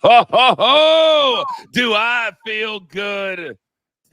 ho, ho, ho. Do I feel good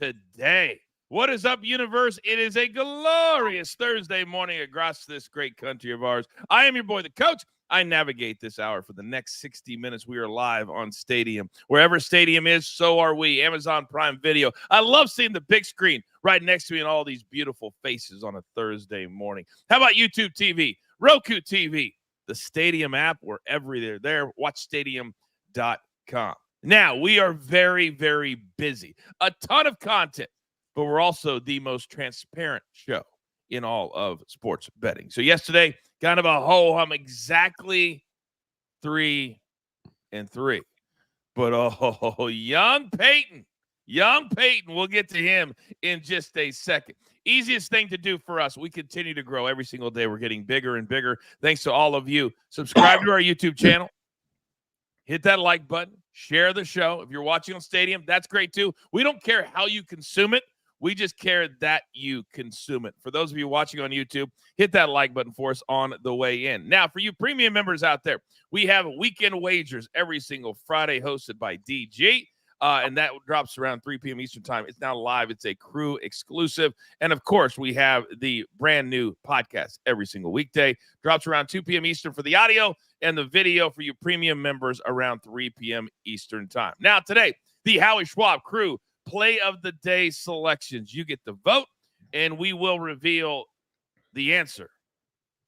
today? What is up, universe? It is a glorious Thursday morning across this great country of ours. I am your boy, the coach. I navigate this hour for the next 60 minutes. We are live on Stadium. Wherever Stadium is, so are we. Amazon Prime Video. I love seeing the big screen right next to me and all these beautiful faces on a Thursday morning. How about YouTube TV, Roku TV, the Stadium app, wherever they're there. Watch Stadium.com. Now, we are very, very busy. A ton of content, but we're also the most transparent show in all of sports betting. So yesterday, kind of a ho-hum, exactly 3-3. But young Peyton, we'll get to him in just a second. Easiest thing to do for us, we continue to grow every single day. We're getting bigger and bigger. Thanks to all of you. Subscribe to our YouTube channel. Hit that like button. Share the show. If you're watching on Stadium, that's great too. We don't care how you consume it. We just care that you consume it. For those of you watching on YouTube, hit that like button for us on the way in. Now, for you premium members out there, we have weekend wagers every single Friday hosted by DG, and that drops around 3 p.m. Eastern time. It's now live. It's a crew exclusive. And, of course, we have the brand new podcast every single weekday. Drops around 2 p.m. Eastern for the audio and the video for you premium members around 3 p.m. Eastern time. Now, today, the Howie Schwab crew play of the day selections. You get the vote, and we will reveal the answer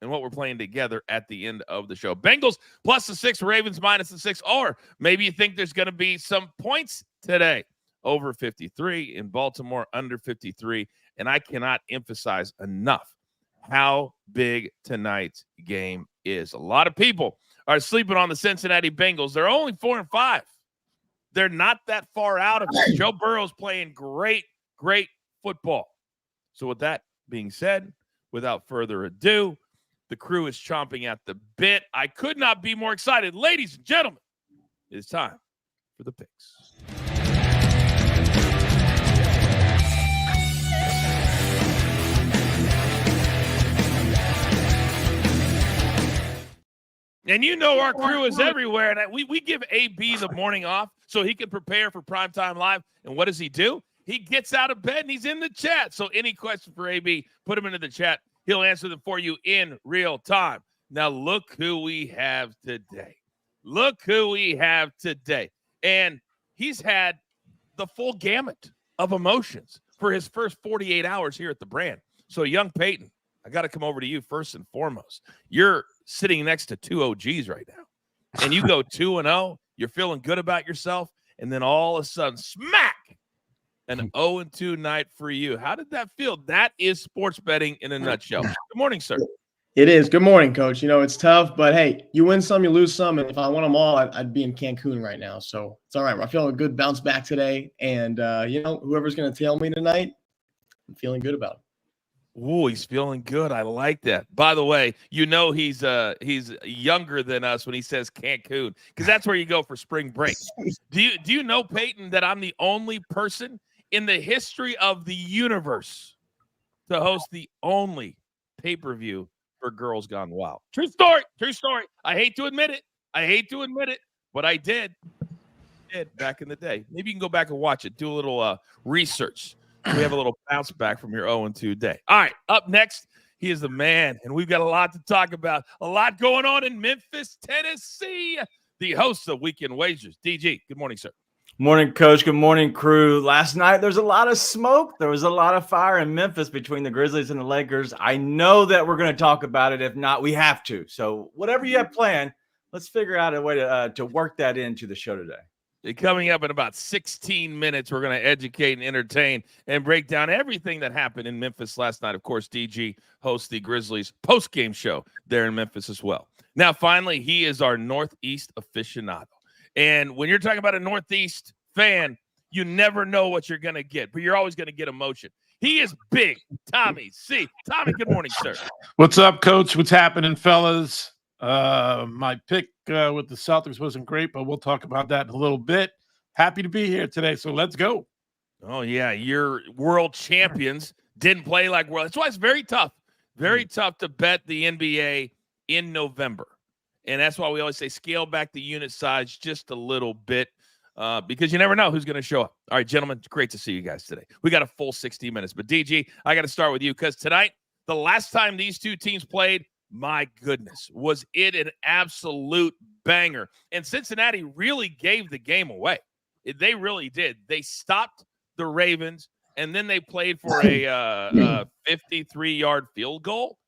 and what we're playing together at the end of the show. Bengals plus the 6, Ravens minus the 6, or maybe you think there's going to be some points today. Over 53 in Baltimore, under 53, and I cannot emphasize enough how big tonight's game is. A lot of people are sleeping on the Cincinnati Bengals. They're only 4-5. They're not that far out of it. Joe Burrow's playing great, great football. So with that being said, without further ado, the crew is chomping at the bit. I could not be more excited. Ladies and gentlemen, it is time for the picks. And you know our crew is everywhere. And we give AB the morning off so he can prepare for Primetime Live. And what does he do? He gets out of bed and he's in the chat. So any question for AB, put him into the chat. He'll answer them for you in real time. Now look who we have today. And he's had the full gamut of emotions for his first 48 hours here at the brand. So young Peyton, I got to come over to you first and foremost. You're sitting next to 2 OGs right now, and you go 2-0. You're feeling good about yourself, and then all of a sudden, smack, an 0-2 night for you. How did that feel? That is sports betting in a nutshell. Good morning, sir. It is. Good morning, Coach. You know, it's tough, but hey, you win some, you lose some, and if I won them all, I'd be in Cancun right now. So it's all right. I feel a good bounce back today, and whoever's going to tail me tonight, I'm feeling good about it. Oh, he's feeling good. I like that. By the way, you know he's younger than us when he says Cancun, because that's where you go for spring break. Do you know, Peyton, that I'm the only person in the history of the universe to host the only pay-per-view for Girls Gone Wild? True story. I hate to admit it, but I did back in the day. Maybe you can go back and watch it. Do a little research. We have a little bounce back from your 0-2 day. All right, up next, he is the man, and we've got a lot to talk about. A lot going on in Memphis, Tennessee. The host of Weekend Wagers, DG. Good morning, sir. Morning, Coach. Good morning, crew. Last night, there was a lot of smoke. There was a lot of fire in Memphis between the Grizzlies and the Lakers. I know that we're going to talk about it. If not, we have to. So whatever you have planned, let's figure out a way to work that into the show today. Coming up in about 16 minutes, we're going to educate and entertain and break down everything that happened in Memphis last night. Of course, DG hosts the Grizzlies post-game show there in Memphis as well. Now, finally, he is our Northeast aficionado. And when you're talking about a Northeast fan, you never know what you're going to get, but you're always going to get emotion. He is big, Tommy C. Tommy, good morning, sir. What's up, Coach? What's happening, fellas? My pick with the Celtics wasn't great, but we'll talk about that in a little bit. Happy to be here today, so let's go. Oh, yeah, your world champions didn't play like world. That's why it's very tough to bet the NBA in November. And that's why we always say scale back the unit size just a little bit because you never know who's going to show up. All right, gentlemen, it's great to see you guys today. We got a full 60 minutes. But, DG, I got to start with you because tonight, the last time these two teams played, my goodness, was it an absolute banger. And Cincinnati really gave the game away. They really did. They stopped the Ravens, and then they played for a 53-yard field goal.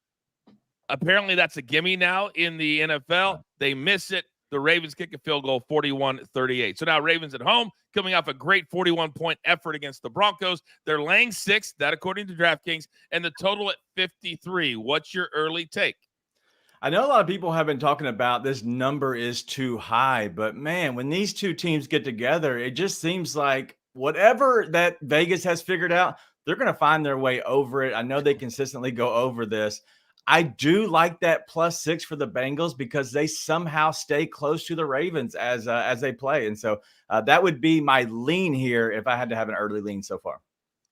Apparently, that's a gimme now in the NFL. They miss it. The Ravens kick a field goal, 41-38. So now Ravens at home, coming off a great 41-point effort against the Broncos. They're laying 6, that according to DraftKings, and the total at 53. What's your early take? I know a lot of people have been talking about this number is too high, but man, when these two teams get together, it just seems like whatever that Vegas has figured out, they're going to find their way over it. I know they consistently go over this. I do like that +6 for the Bengals because they somehow stay close to the Ravens as they play. And so that would be my lean here if I had to have an early lean so far.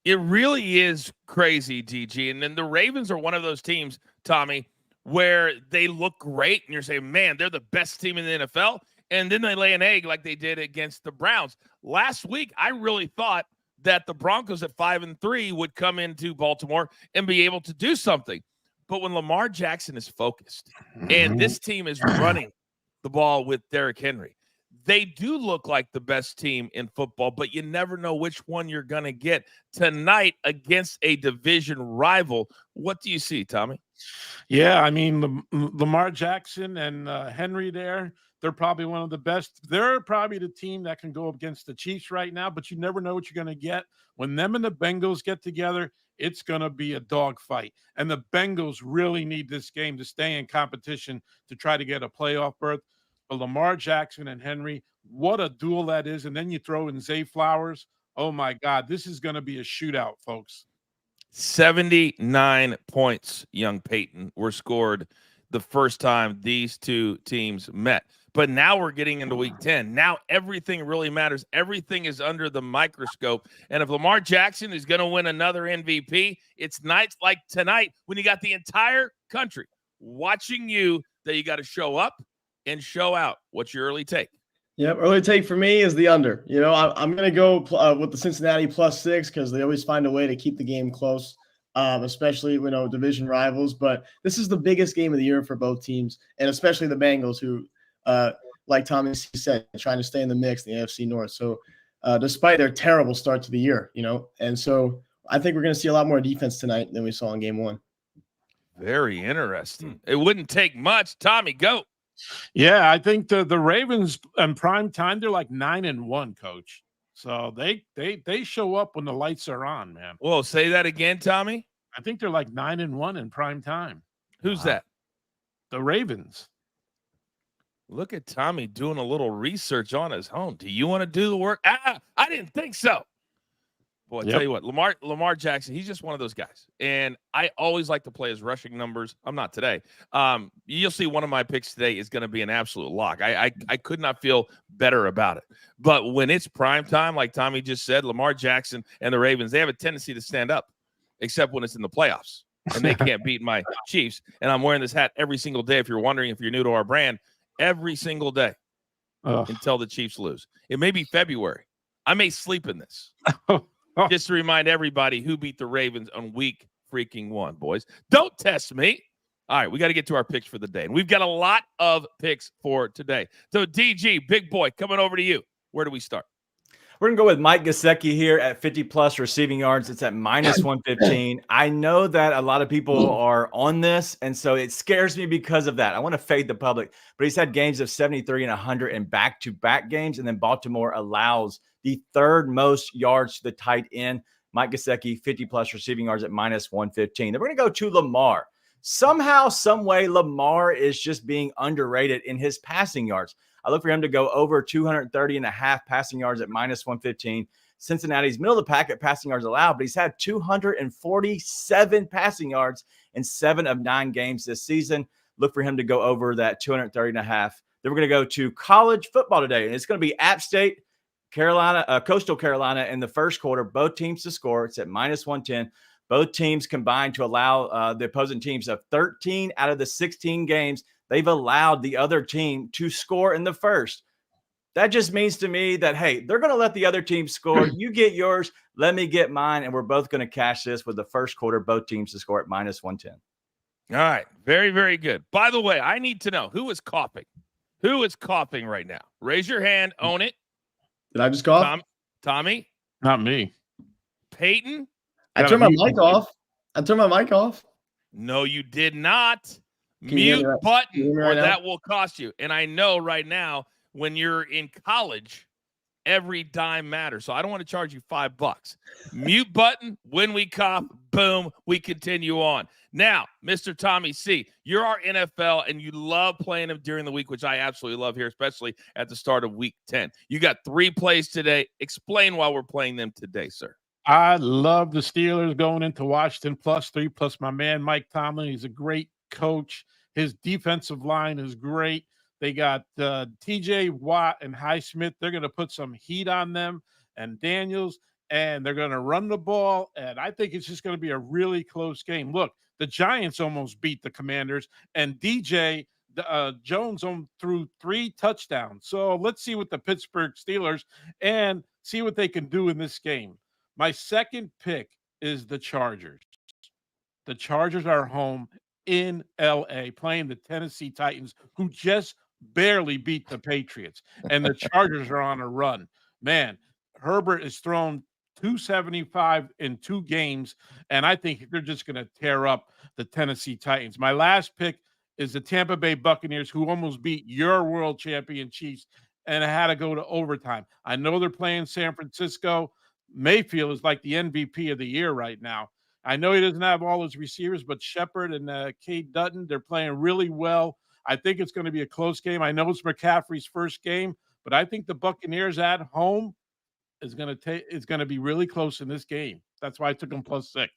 It really is crazy, DG. And then the Ravens are one of those teams, Tommy, where they look great and you're saying, man, they're the best team in the NFL. And then they lay an egg like they did against the Browns. Last week, I really thought that the Broncos at 5-3 would come into Baltimore and be able to do something. But when Lamar Jackson is focused and this team is running the ball with Derrick Henry, they do look like the best team in football, but you never know which one you're going to get tonight against a division rival. What do you see, Tommy? Yeah, I mean, Lamar Jackson and Henry there, they're probably one of the best. They're probably the team that can go against the Chiefs right now, but you never know what you're going to get. When them and the Bengals get together, it's going to be a dogfight. And the Bengals really need this game to stay in competition to try to get a playoff berth. But Lamar Jackson and Henry, what a duel that is. And then you throw in Zay Flowers. Oh, my God, this is going to be a shootout, folks. 79 points, young Peyton, were scored the first time these two teams met. But now we're getting into week 10. Now everything really matters. Everything is under the microscope. And if Lamar Jackson is going to win another MVP, it's nights like tonight when you got the entire country watching you that you got to show up and show out. What's your early take? Yep, early take for me is the under. You know, I'm going to go with the Cincinnati +6 because they always find a way to keep the game close, especially, you know, division rivals. But this is the biggest game of the year for both teams, and especially the Bengals, who, like Tommy said, trying to stay in the mix in the AFC North. So despite their terrible start to the year, you know, and so I think we're going to see a lot more defense tonight than we saw in game 1. Very interesting. It wouldn't take much. Tommy, go. Yeah, I think the Ravens in prime time, they're like 9-1, coach. So they show up when the lights are on, man. Well, say that again, Tommy. I think they're like 9-1 in prime time. Who's that? The Ravens. Look at Tommy doing a little research on his own. Do you want to do the work? I didn't think so. Boy, I tell you what, Lamar Jackson, he's just one of those guys. And I always like to play his rushing numbers. I'm not today. You'll see one of my picks today is going to be an absolute lock. I could not feel better about it. But when it's prime time, like Tommy just said, Lamar Jackson and the Ravens, they have a tendency to stand up, except when it's in the playoffs. And they can't beat my Chiefs. And I'm wearing this hat every single day. If you're wondering, if you're new to our brand, every single day until the Chiefs lose. It may be February. I may sleep in this. Just to remind everybody who beat the Ravens on week freaking 1, boys. Don't test me. All right, we got to get to our picks for the day. And we've got a lot of picks for today. So, DG, big boy, coming over to you. Where do we start? We're going to go with Mike Gesicki here at 50+ receiving yards. It's at -115. I know that a lot of people are on this, and so it scares me because of that. I want to fade the public, but he's had games of 73 and 100 in back-to-back games, and then Baltimore allows the third most yards to the tight end. Mike Gesicki, 50+ receiving yards at -115. Then we're going to go to Lamar. Somehow, some way, Lamar is just being underrated in his passing yards. I look for him to go over 230.5 passing yards at -115. Cincinnati's middle of the pack at passing yards allowed, but he's had 247 passing yards in 7 of 9 games this season. Look for him to go over that 230.5. Then we're going to go to college football today, and it's going to be App State, Coastal Carolina in the first quarter. Both teams to score. It's at -110. Both teams combined to allow the opposing teams of 13 out of the 16 games they've allowed the other team to score in the first. That just means to me that, hey, they're going to let the other team score. You get yours, let me get mine, and we're both going to cash this with the first quarter, both teams to score at -110. All right. Very, very good. By the way, I need to know who is coughing. Who is coughing right now? Raise your hand. Own it. Did I just cough? Tommy? Not me. Peyton? I turned my mic off. No, you did not. Can you hear Mute me button, right or now? that will cost you. And I know right now when you're in college, every dime matters. So I don't want to charge you $5. Mute button. When we cough, boom, we continue on. Now, Mr. Tommy C., you're our NFL, and you love playing them during the week, which I absolutely love here, especially at the start of Week 10. You got 3 plays today. Explain why we're playing them today, sir. I love the Steelers going into Washington +3, plus my man Mike Tomlin. He's a great coach. His defensive line is great. They got TJ Watt and Highsmith. They're going to put some heat on them, and Daniels, and they're going to run the ball. And I think it's just going to be a really close game. Look, the Giants almost beat the Commanders, and DJ Jones threw 3 touchdowns. So let's see what the Pittsburgh Steelers and see what they can do in this game. My second pick is the Chargers. The Chargers are home in L.A. playing the Tennessee Titans, who just barely beat the Patriots. And the Chargers are on a run. Man, Herbert has thrown 275 in 2 games, and I think they're just going to tear up the Tennessee Titans. My last pick is the Tampa Bay Buccaneers, who almost beat your world champion Chiefs and had to go to overtime. I know they're playing San Francisco. Mayfield is like the MVP of the year right now. I know he doesn't have all his receivers, but Shepard and Cade Dutton, they're playing really well. I think it's going to be a close game. I know it's McCaffrey's first game, but I think the Buccaneers at home is going to be really close in this game. That's why I took them +6.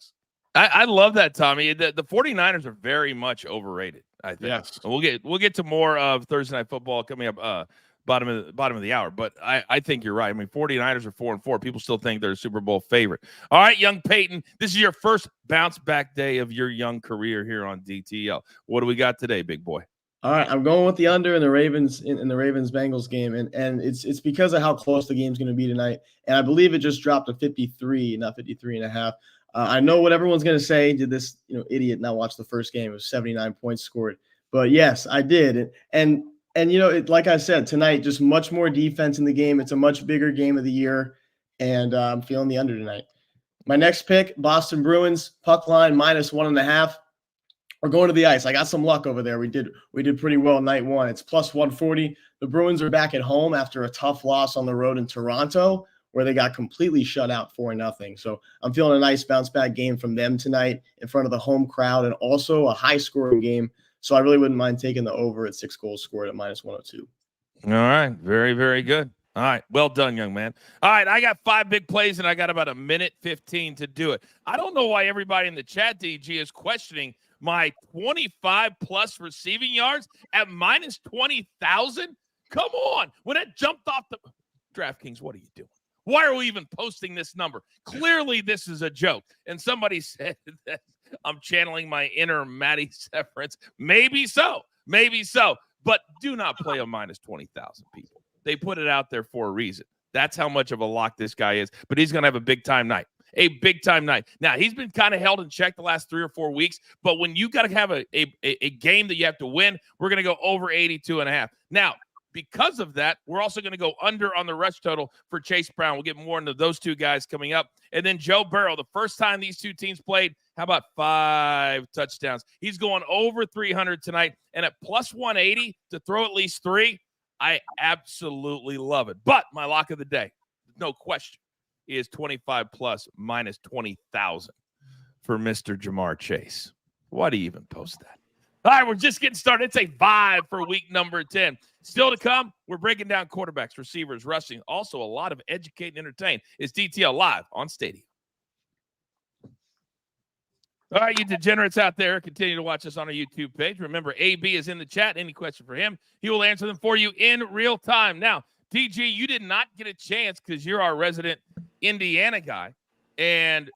I love that, Tommy. The 49ers are very much overrated, I think. Yes. We'll get to more of Thursday Night Football coming up bottom of the hour, but I think you're right. I mean, 49ers are 4-4. People still think they're a Super Bowl favorite. All right, young Peyton, this is your first bounce back day of your young career here on DTL. What do we got today, big boy? All right, I'm going with the under in the Ravens Bengals game, and it's because of how close the game's going to be tonight. And I believe it just dropped to 53, not 53.5. I know what everyone's going to say. Did this idiot not watch the first game? It was 79 points scored, but yes, I did. And like I said, tonight just much more defense in the game. It's a much bigger game of the year, and I'm feeling the under tonight. My next pick, Boston Bruins puck line -1.5. We're going to the ice. I got some luck over there. We did pretty well night 1. It's +140. The Bruins are back at home after a tough loss on the road in Toronto, where they got completely shut out 4-0. So I'm feeling a nice bounce back game from them tonight in front of the home crowd, and also a high scoring game. So I really wouldn't mind taking the over at 6 goals scored at -102. All right. Very, very good. All right. Well done, young man. All right. I got 5 big plays, and I got about 1:15 to do it. I don't know why everybody in the chat, DG, is questioning my 25+ receiving yards at -20,000. Come on. When it jumped off the DraftKings, what are you doing? Why are we even posting this number? Clearly, this is a joke. And somebody said that I'm channeling my inner Matty Severance. Maybe so. But do not play a -20,000, people. They put it out there for a reason. That's how much of a lock this guy is. But he's going to have a big-time night. A big-time night. Now, he's been kind of held in check the last 3 or 4 weeks. But when you got to have a game that you have to win, we're going to go over 82.5. Now, because of that, we're also going to go under on the rush total for Chase Brown. We'll get more into those 2 guys coming up. And then Joe Burrow, the first time these 2 teams played, how about 5 touchdowns? He's going over 300 tonight. And at +180 to throw at least 3, I absolutely love it. But my lock of the day, no question, is 25+ -20,000 for Mr. Jamar Chase. Why do you even post that? All right, we're just getting started. It's a vibe for week number 10. Still to come, we're breaking down quarterbacks, receivers, rushing. Also, a lot of educate and entertain. It's DTL live on Stadium. All right, you degenerates out there, continue to watch us on our YouTube page. Remember, AB is in the chat. Any question for him, he will answer them for you in real time. Now, DG, you did not get a chance because you're our resident Indiana guy. And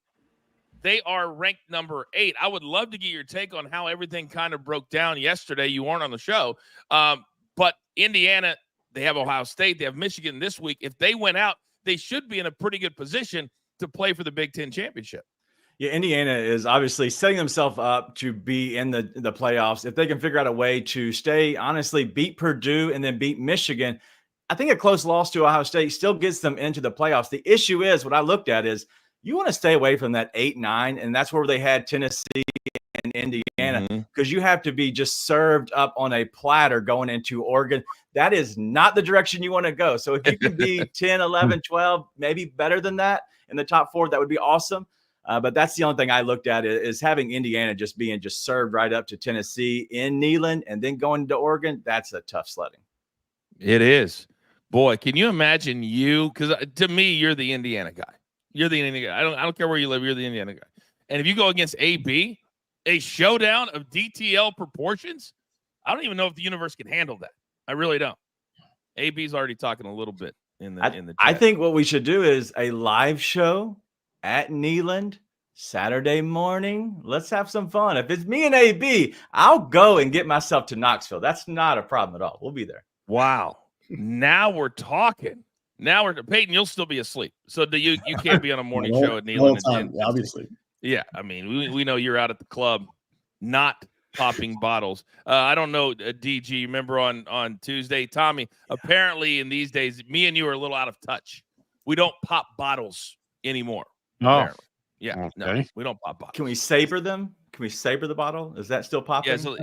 They are ranked number 8. I would love to get your take on how everything kind of broke down yesterday. You weren't on the show. But Indiana, they have Ohio State. They have Michigan this week. If they went out, they should be in a pretty good position to play for the Big Ten championship. Yeah, Indiana is obviously setting themselves up to be in the playoffs. If they can figure out a way to stay, honestly, beat Purdue and then beat Michigan, I think a close loss to Ohio State still gets them into the playoffs. The issue is, what I looked at is, you want to stay away from that 8-9, and that's where they had Tennessee and Indiana, because you have to be just served up on a platter going into Oregon. That is not the direction you want to go. So if you can be 10, 11, 12, maybe better than that in the top 4, that would be awesome. But that's the only thing I looked at is having Indiana just being just served right up to Tennessee in Neyland and then going to Oregon. That's a tough sledding. It is. Boy, can you imagine you? Because to me, you're the Indiana guy. You're the Indiana guy. I don't care where you live. You're the Indiana guy. And if you go against AB, a showdown of DTL proportions, I don't even know if the universe can handle that. I really don't. AB's already talking a little bit in the chat. I think what we should do is a live show at Neyland Saturday morning. Let's have some fun. If it's me and AB, I'll go and get myself to Knoxville. That's not a problem at all. We'll be there. Wow. Now we're talking. Peyton, you'll still be asleep. So you can't be on a morning show at Neyland. Obviously. Yeah, I mean, we know you're out at the club, not popping bottles. I don't know, DG, remember on Tuesday, Tommy, apparently in these days, me and you are a little out of touch. We don't pop bottles anymore. Apparently. Yeah, okay. No, we don't pop bottles. Can we saber them? Can we saber the bottle? Is that still popping? Yeah, so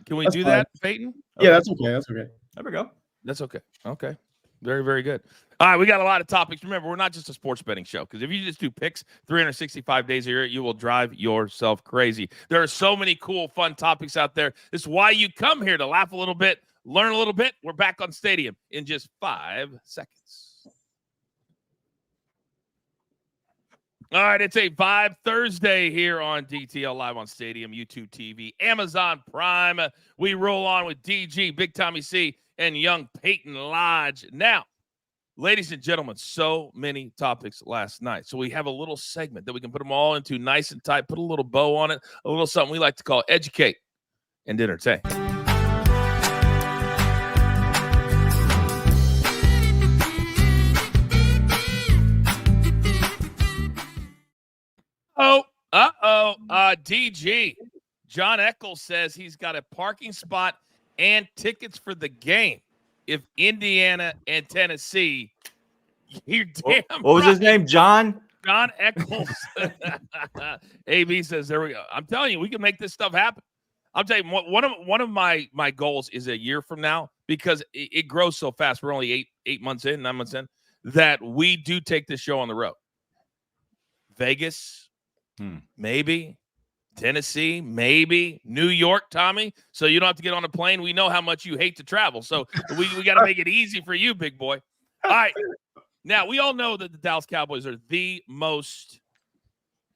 can we do that, Peyton? Yeah, that's okay. That's okay. There we go. That's okay. Okay. Very, very good. All right, we got a lot of topics. Remember, we're not just a sports betting show, because if you just do picks 365 days a year, you will drive yourself crazy. There are so many cool, fun topics out there. It's why you come here, to laugh a little bit, learn a little bit. We're back on Stadium in just 5 seconds. All right, it's a Vibe Thursday here on DTL Live on Stadium, YouTube TV, Amazon Prime. We roll on with DG, Big Tommy C, and young Peyton Lodge. Now, ladies and gentlemen, so many topics last night. So we have a little segment that we can put them all into nice and tight, put a little bow on it, a little something we like to call educate and entertain. DG. John Eccles says he's got a parking spot and tickets for the game if Indiana and Tennessee. You're damn What was his name? John Eccles. AB says, there we go. I'm telling you, we can make this stuff happen. I'm telling you, one of my goals is a year from now, because it grows so fast. We're only 9 months in, that we do take this show on the road. Vegas, maybe. Tennessee, maybe. New York, Tommy. So you don't have to get on a plane. We know how much you hate to travel. So we got to make it easy for you, big boy. All right. Now, we all know that the Dallas Cowboys are the most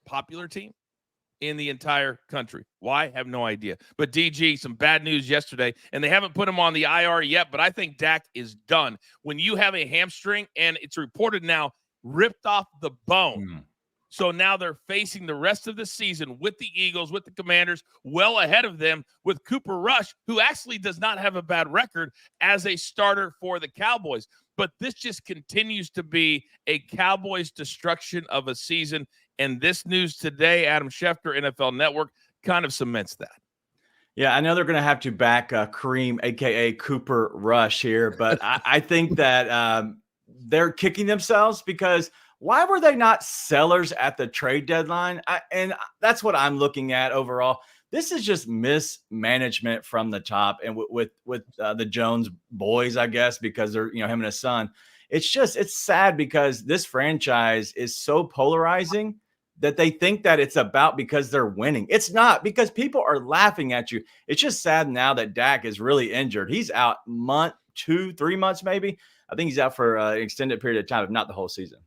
popular team in the entire country. Why? I have no idea. But DG, some bad news yesterday, and they haven't put him on the IR yet, but I think Dak is done. When you have a hamstring, and it's reported now, ripped off the bone. So now they're facing the rest of the season with the Eagles, with the Commanders, well ahead of them, with Cooper Rush, who actually does not have a bad record as a starter for the Cowboys. But this just continues to be a Cowboys destruction of a season. And this news today, Adam Schefter, NFL Network, kind of cements that. Yeah, I know they're going to have to back Kareem, a.k.a. Cooper Rush here, but I think that they're kicking themselves, because why were they not sellers at the trade deadline? And that's what I'm looking at overall. This is just mismanagement from the top, and with the Jones boys, I guess, because they're, him and his son. It's sad, because this franchise is so polarizing that they think that it's about because they're winning. It's not, because people are laughing at you. It's just sad now that Dak is really injured. He's out 2-3 months, maybe. I think he's out for an extended period of time, if not the whole season.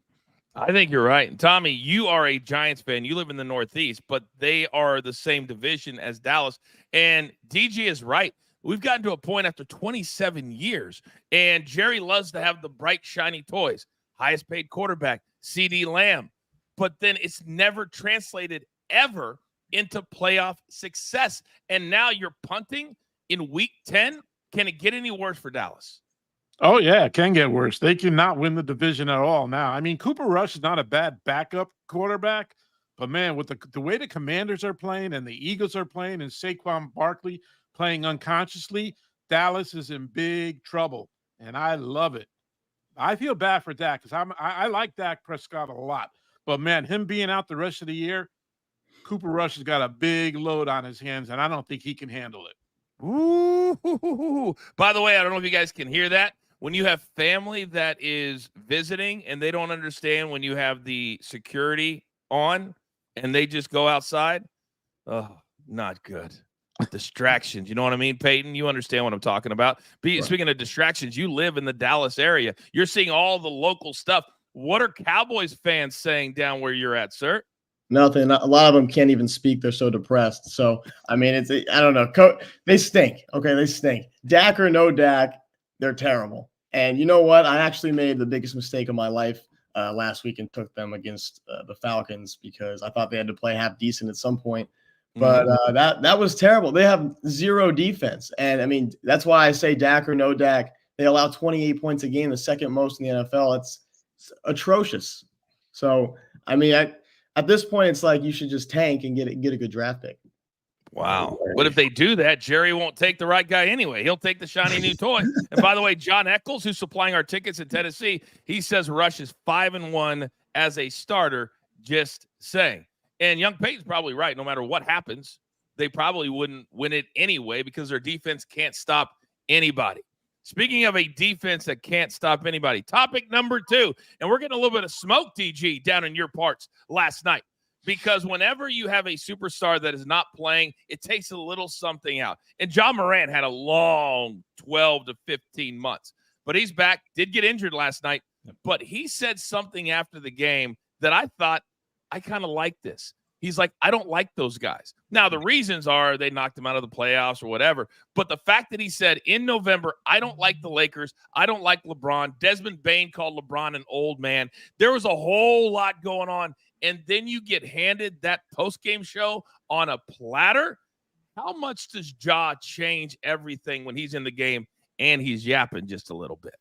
I think you're right. And Tommy, you are a Giants fan. You live in the Northeast, but they are the same division as Dallas. And DG is right. We've gotten to a point after 27 years, and Jerry loves to have the bright, shiny toys. Highest paid quarterback, CeeDee Lamb. But then it's never translated ever into playoff success. And now you're punting in week 10. Can it get any worse for Dallas? Oh, yeah, it can get worse. They cannot win the division at all now. I mean, Cooper Rush is not a bad backup quarterback, but, man, with the way the Commanders are playing and the Eagles are playing and Saquon Barkley playing unconsciously, Dallas is in big trouble, and I love it. I feel bad for Dak because I like Dak Prescott a lot. But, man, him being out the rest of the year, Cooper Rush has got a big load on his hands, and I don't think he can handle it. Ooh. By the way, I don't know if you guys can hear that. When you have family that is visiting and they don't understand when you have the security on and they just go outside, oh, not good. Distractions. You know what I mean, Peyton? You understand what I'm talking about. Speaking of distractions, you live in the Dallas area. You're seeing all the local stuff. What are Cowboys fans saying down where you're at, sir? Nothing. A lot of them can't even speak. They're so depressed. So, I mean, I don't know. They stink. Okay, they stink. Dak or no Dak, they're terrible. And you know what? I actually made the biggest mistake of my life last week and took them against the Falcons because I thought they had to play half decent at some point. But that was terrible. They have zero defense. And, I mean, that's why I say Dak or no Dak. They allow 28 points a game, the second most in the NFL. It's atrocious. So, I mean, at this point, it's like you should just tank and get a good draft pick. Wow. But if they do that, Jerry won't take the right guy anyway. He'll take the shiny new toy. And by the way, John Eccles, who's supplying our tickets in Tennessee, he says Rush is 5-1 as a starter. Just saying. And Young Peyton's probably right. No matter what happens, they probably wouldn't win it anyway because their defense can't stop anybody. Speaking of a defense that can't stop anybody, topic number 2, and we're getting a little bit of smoke, DG, down in your parts last night. Because whenever you have a superstar that is not playing, it takes a little something out. And John Morant had a long 12 to 15 months. But he's back, did get injured last night. But he said something after the game that I thought, I kind of like this. He's like, I don't like those guys. Now, the reasons are they knocked him out of the playoffs or whatever. But the fact that he said in November, I don't like the Lakers. I don't like LeBron. Desmond Bain called LeBron an old man. There was a whole lot going on. And then you get handed that post-game show on a platter. How much does Ja change everything when he's in the game and he's yapping just a little bit?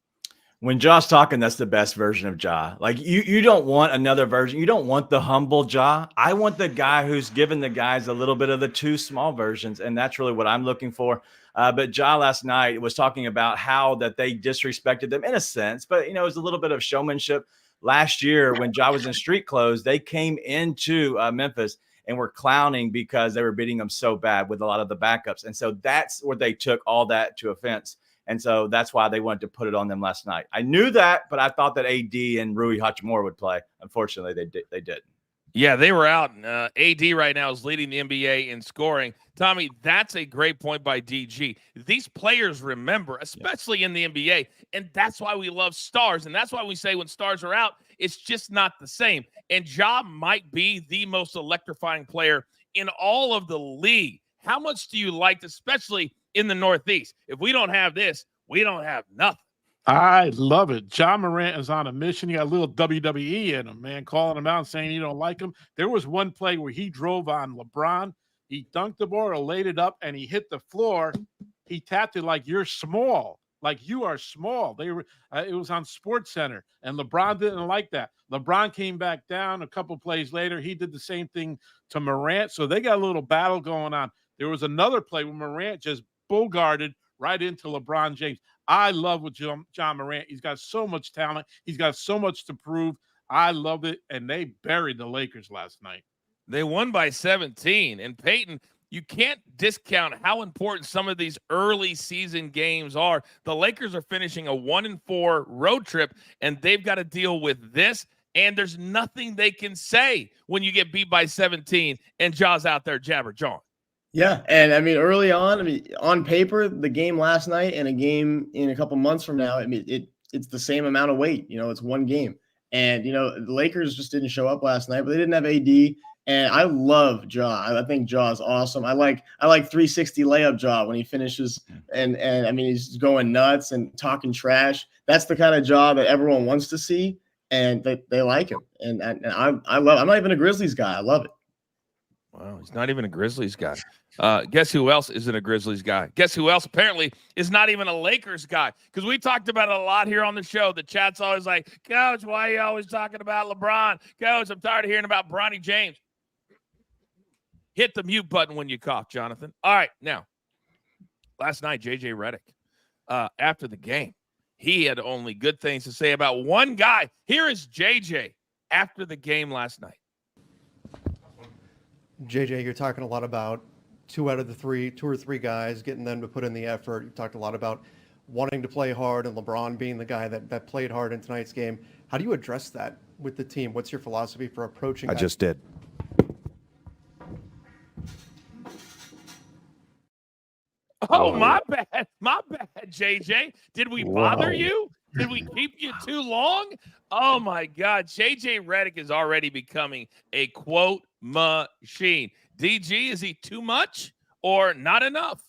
When Ja's talking, that's the best version of Ja. Like you don't want another version. You don't want the humble Ja. I want the guy who's giving the guys a little bit of the two small versions, and that's really what I'm looking for. But Ja last night was talking about how that they disrespected them in a sense, but it was a little bit of showmanship. Last year, when Ja was in street clothes, they came into Memphis and were clowning because they were beating them so bad with a lot of the backups. And so that's where they took all that to offense. And so that's why they wanted to put it on them last night. I knew that, but I thought that AD and Rui Hachimura would play. Unfortunately, they didn't. Yeah, they were out. AD right now is leading the NBA in scoring. Tommy, that's a great point by DG. These players remember, especially in the NBA, and that's why we love stars. And that's why we say when stars are out, it's just not the same. And Ja might be the most electrifying player in all of the league. How much do you like, especially in the Northeast? If we don't have this, we don't have nothing. I love it. Ja Morant is on a mission. He got a little WWE in him, man, calling him out and saying you don't like him. There was one play where he drove on LeBron. He dunked the ball or laid it up, and he hit the floor. He tapped it like you're small, like you are small. It was on SportsCenter, and LeBron didn't like that. LeBron came back down a couple plays later. He did the same thing to Morant. So they got a little battle going on. There was another play where Morant just bull-guarded right into LeBron James. I love what John Morant. He's got so much talent. He's got so much to prove. I love it. And they buried the Lakers last night. They won by 17. And Peyton, you can't discount how important some of these early season games are. The Lakers are finishing a 1-4 road trip, and they've got to deal with this. And there's nothing they can say when you get beat by 17 and Ja's out there jabber-jawing. Yeah, and I mean, early on, on paper, the game last night and a game in a couple months from now, it's the same amount of weight. It's one game. And, the Lakers just didn't show up last night, but they didn't have AD. And I love Ja. I think Ja is awesome. I like 360 layup Ja when he finishes and I mean, he's going nuts and talking trash. That's the kind of Ja that everyone wants to see, and they like him. And I love. I'm not even a Grizzlies guy. I love it. Wow, he's not even a Grizzlies guy. Guess who else isn't a Grizzlies guy? Guess who else apparently is not even a Lakers guy? Because we talked about it a lot here on the show. The chat's always like, Coach, why are you always talking about LeBron? Coach, I'm tired of hearing about Bronny James. Hit the mute button when you cough, Jonathan. All right, now, last night, J.J. Redick, after the game, he had only good things to say about one guy. Here is J.J. after the game last night. JJ, you're talking a lot about two or three guys, getting them to put in the effort. You talked a lot about wanting to play hard and LeBron being the guy that played hard in tonight's game. How do you address that with the team? What's your philosophy for approaching that? I just did. Oh, my bad, JJ. Did we bother you? Did we keep you too long? Oh, my God. JJ Redick is already becoming a quote machine. DG, is he too much or not enough?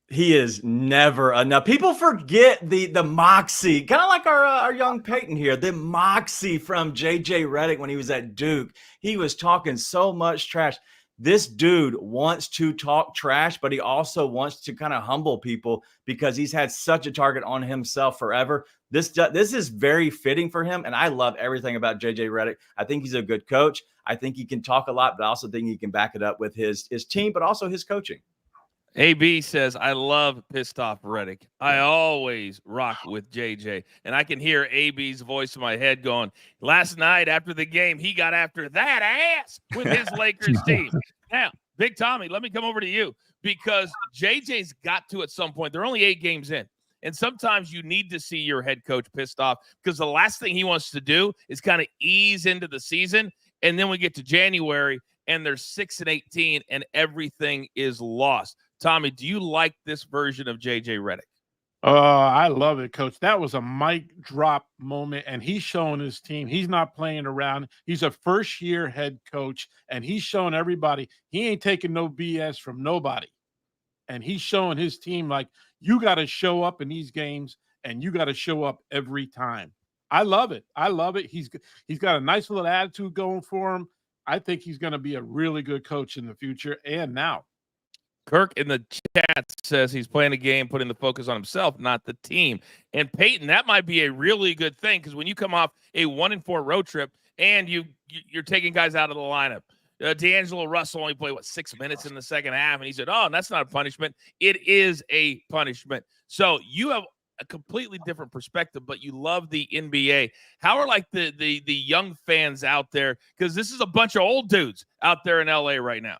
He is never enough. People forget the moxie, kind of like our young Peyton here, the moxie from JJ Redick when he was at Duke. He was talking so much trash. This dude wants to talk trash, but he also wants to kind of humble people because he's had such a target on himself forever. This is very fitting for him, and I love everything about JJ Redick. I think he's a good coach. I think he can talk a lot, but I also think he can back it up with his team, but also his coaching. AB says, I love pissed off Redick. I always rock with JJ. And I can hear AB's voice in my head going, last night after the game, he got after that ass with his Lakers team. Now, Big Tommy, let me come over to you because JJ's got to at some point. They're only 8 games in. And sometimes you need to see your head coach pissed off because the last thing he wants to do is kind of ease into the season. And then we get to January and they're 6-18 and everything is lost. Tommy, do you like this version of JJ Redick? I love it, Coach. That was a mic drop moment, and he's showing his team he's not playing around. He's a first-year head coach, and he's showing everybody he ain't taking no BS from nobody. And he's showing his team, like, you got to show up in these games, and you got to show up every time. I love it. I love it. He's got a nice little attitude going for him. I think he's going to be a really good coach in the future and now. Kirk in the chat says he's playing a game, putting the focus on himself, not the team. And Peyton, that might be a really good thing because when you come off a 1-4 road trip and you're taking guys out of the lineup, D'Angelo Russell only played 6 minutes in the second half, and he said, "Oh, that's not a punishment. It is a punishment." So you have a completely different perspective, but you love the NBA. How are like the young fans out there? Because this is a bunch of old dudes out there in LA right now.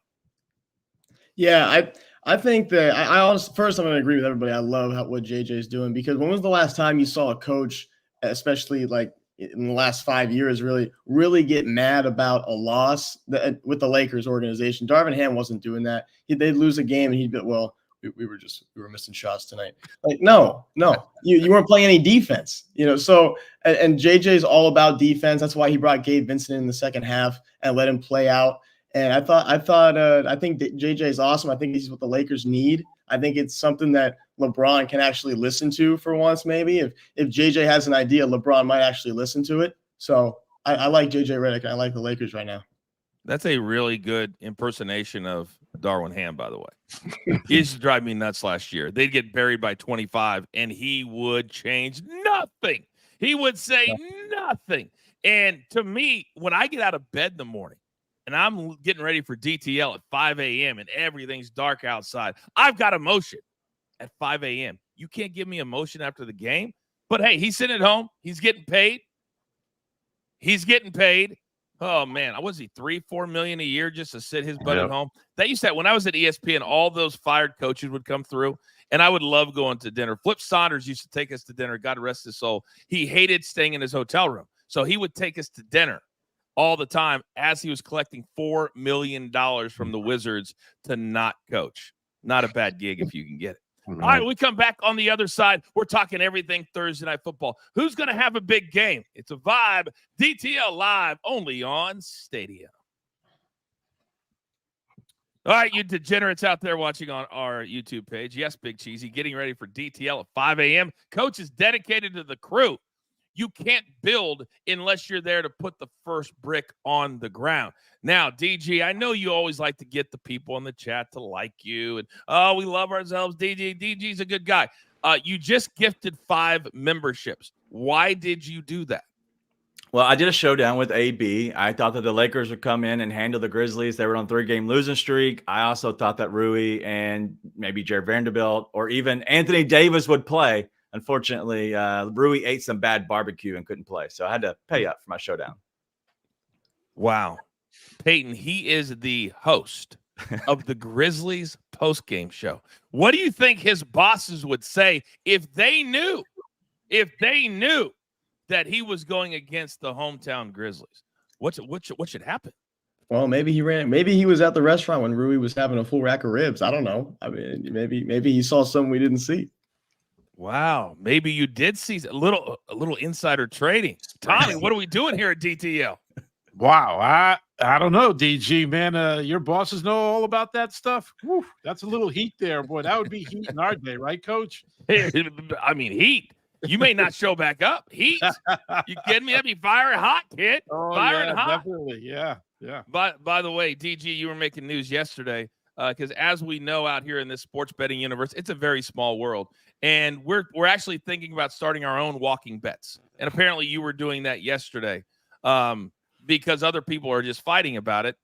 Yeah, I think that I honestly, first I'm going to agree with everybody. I love what JJ is doing because when was the last time you saw a coach, especially like in the last 5 years, really get mad about a loss with the Lakers organization? Darvin Ham wasn't doing that. They'd lose a game and he'd be, well, we were missing shots tonight. Like, no, you weren't playing any defense, So and JJ's all about defense. That's why he brought Gabe Vincent in the second half and let him play out. And I think that JJ is awesome. I think he's what the Lakers need. I think it's something that LeBron can actually listen to for once. Maybe if JJ has an idea, LeBron might actually listen to it. So I like JJ Redick. And I like the Lakers right now. That's a really good impersonation of Darvin Ham, by the way. He used to drive me nuts last year. They'd get buried by 25, and he would change nothing. He would say nothing. And to me, when I get out of bed in the morning, and I'm getting ready for DTL at 5 a.m. and everything's dark outside, I've got emotion at 5 a.m. You can't give me emotion after the game. But, hey, he's sitting at home. He's getting paid. Oh, man. Was he $3-4 million a year just to sit his butt at home? That used to, when I was at ESPN, all those fired coaches would come through, and I would love going to dinner. Flip Saunders used to take us to dinner. God rest his soul. He hated staying in his hotel room, so he would take us to dinner all the time as he was collecting $4 million from the Wizards to not coach. Not a bad gig if you can get it. All right, we come back on the other side. We're talking everything Thursday Night Football. Who's going to have a big game? It's a vibe. DTL Live only on Stadia. All right, you degenerates out there watching on our YouTube page. Yes, Big Cheesy, getting ready for DTL at 5 a.m. Coach is dedicated to the crew. You can't build unless you're there to put the first brick on the ground. Now, DG, I know you always like to get the people in the chat to like you. And, oh, we love ourselves. DG's a good guy. You just gifted 5 memberships. Why did you do that? Well, I did a showdown with AB. I thought that the Lakers would come in and handle the Grizzlies. They were on a 3-game losing streak. I also thought that Rui and maybe Jared Vanderbilt or even Anthony Davis would play. Unfortunately, Rui ate some bad barbecue and couldn't play. So I had to pay up for my showdown. Wow. Peyton, he is the host of the Grizzlies postgame show. What do you think his bosses would say if they knew that he was going against the hometown Grizzlies? What should happen? Well, maybe he was at the restaurant when Rui was having a full rack of ribs. I don't know. I mean, maybe he saw something we didn't see. Wow, maybe you did see a little insider trading. Tommy, what are we doing here at DTL? Wow, I don't know, DG, man. Your bosses know all about that stuff. Whew, that's a little heat there, boy. That would be heat in our day, right, Coach? I mean, heat. You may not show back up. Heat. You kidding me? That'd be firing hot, kid. Oh, Firing hot. Definitely. Yeah. By the way, DG, you were making news yesterday because as we know out here in this sports betting universe, it's a very small world. And we're actually thinking about starting our own walking bets. And apparently you were doing that yesterday because other people are just fighting about it.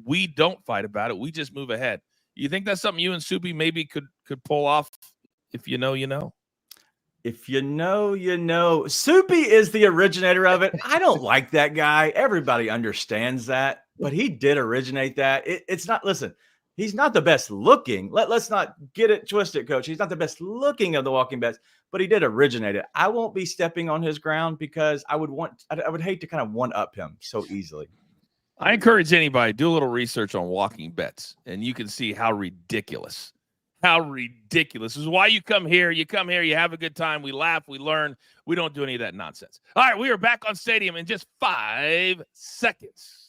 We don't fight about it. We just move ahead. You think that's something you and Soupy maybe could pull off? If you know, you know. If you know, you know. Soupy is the originator of it. I don't like that guy. Everybody understands that, but he did originate that. It's not, listen, he's not the best looking. Let's not get it twisted, Coach. He's not the best looking of the walking bets, but he did originate it. I won't be stepping on his ground because I would hate to kind of one up him so easily. I encourage anybody, do a little research on walking bets, and you can see how ridiculous. How ridiculous. This is why you come here. You come here, you have a good time. We laugh, we learn. We don't do any of that nonsense. All right, we are back on Stadium in just 5 seconds.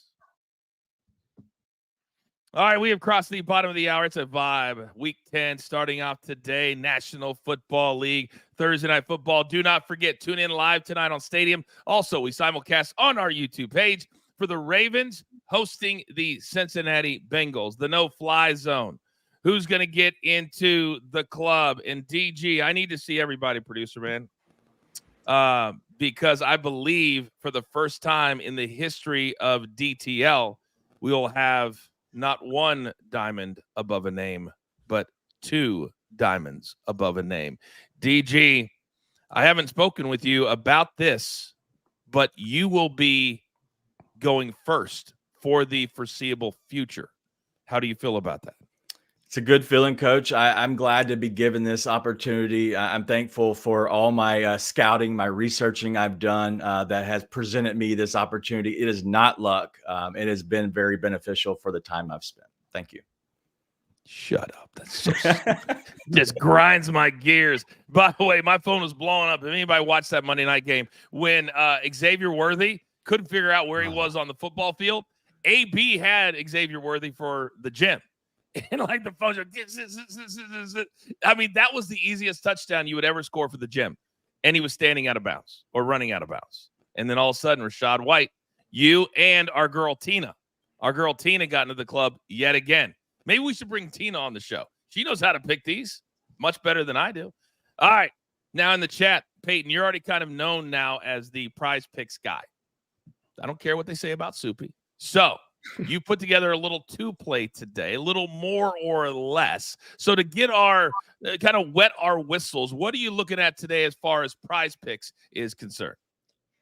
All right, we have crossed the bottom of the hour. It's a vibe. Week 10 starting off today. National Football League, Thursday Night Football. Do not forget, tune in live tonight on Stadium. Also, we simulcast on our YouTube page for the Ravens hosting the Cincinnati Bengals, the no-fly zone. Who's going to get into the club? And DG, I need to see everybody, producer, man, because I believe for the first time in the history of DTL, we will have not 1 diamond above a name, but 2 diamonds above a name. DG, I haven't spoken with you about this, but you will be going first for the foreseeable future. How do you feel about that? It's a good feeling, Coach. I'm glad to be given this opportunity. I'm thankful for all my scouting, my researching I've done that has presented me this opportunity. It is not luck. It has been very beneficial for the time I've spent. Thank you. Shut up. That's so just grinds my gears. By the way, my phone was blowing up. If anybody watched that Monday night game when Xavier Worthy couldn't figure out where he was on the football field, AB had Xavier Worthy for the gym. And like the phone, I mean, that was the easiest touchdown you would ever score for the gym. And he was standing out of bounds or running out of bounds. And then all of a sudden, Rashad White, you and our girl Tina got into the club yet again. Maybe we should bring Tina on the show. She knows how to pick these much better than I do. All right. Now in the chat, Peyton, you're already kind of known now as the prize picks guy. I don't care what they say about Soupy. So you put together a little 2-play today, a little more or less. So to get our kind of wet our whistles, what are you looking at today as far as prize picks is concerned?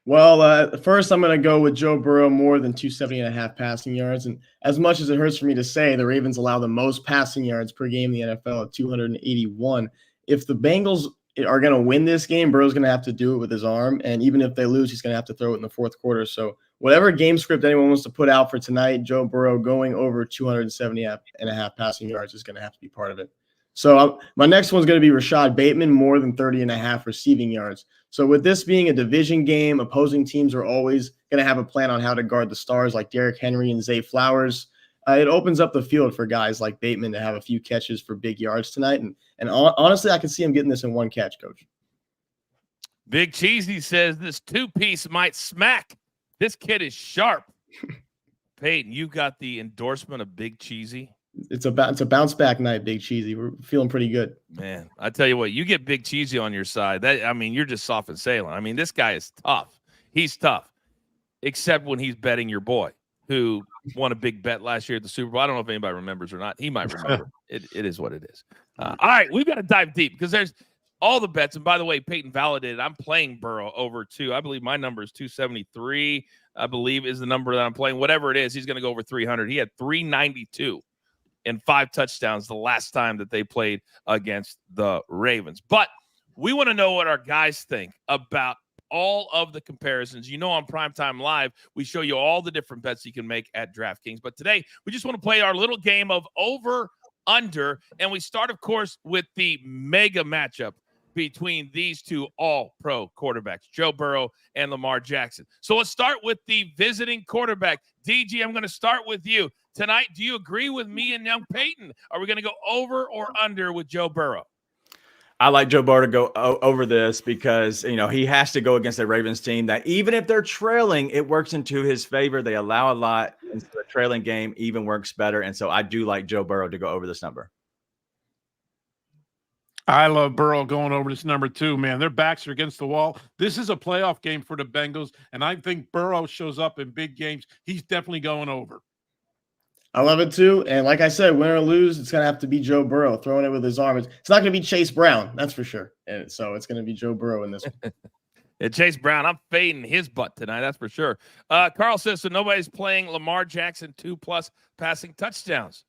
Well, first I'm going to go with Joe Burrow more than 270.5 passing yards. And as much as it hurts for me to say, the Ravens allow the most passing yards per game in the NFL at 281. If the Bengals are going to win this game, Burrow's going to have to do it with his arm. And even if they lose, he's going to have to throw it in the fourth quarter. So whatever game script anyone wants to put out for tonight, Joe Burrow going over 270.5 passing yards is going to have to be part of it. So my next one's going to be Rashad Bateman, more than 30.5 receiving yards. So with this being a division game, opposing teams are always going to have a plan on how to guard the stars like Derrick Henry and Zay Flowers. It opens up the field for guys like Bateman to have a few catches for big yards tonight. And honestly, I can see him getting this in one catch, Coach. Big Cheesy says this two-piece might smack. This kid is sharp. Peyton, you got the endorsement of Big Cheesy. It's a bounce back night, Big Cheesy. We're feeling pretty good. Man, I tell you what, you get Big Cheesy on your side. You're just soft and sailing. I mean, this guy is tough. He's tough, except when he's betting your boy, who won a big bet last year at the Super Bowl. I don't know if anybody remembers or not. He might remember. It is what it is. All right, we've got to dive deep because there's all the bets. And by the way, Peyton validated. I'm playing Burrow over 2. I believe my number is 273. I believe is the number that I'm playing. Whatever it is, he's going to go over 300. He had 392 and 5 touchdowns the last time that they played against the Ravens. But we want to know what our guys think about all of the comparisons. You know, on Primetime Live, we show you all the different bets you can make at DraftKings. But today, we just want to play our little game of over, under, and we start, of course, with the mega matchup between these two all-pro quarterbacks, Joe Burrow and Lamar Jackson. So let's start with the visiting quarterback. DG, I'm going to start with you. Tonight, do you agree with me and young Peyton? Are we going to go over or under with Joe Burrow? I like Joe Burrow to go over this because, he has to go against a Ravens team that even if they're trailing, it works into his favor. They allow a lot, and so the trailing game even works better. And so I do like Joe Burrow to go over this number. I love Burrow going over this number 2, man. Their backs are against the wall. This is a playoff game for the Bengals, and I think Burrow shows up in big games. He's definitely going over. I love it too. And like I said, win or lose, it's going to have to be Joe Burrow throwing it with his arm. It's not going to be Chase Brown, that's for sure. And so it's going to be Joe Burrow in this one. And Chase Brown, I'm fading his butt tonight, that's for sure. Carl says, so nobody's playing Lamar Jackson 2+ passing touchdowns.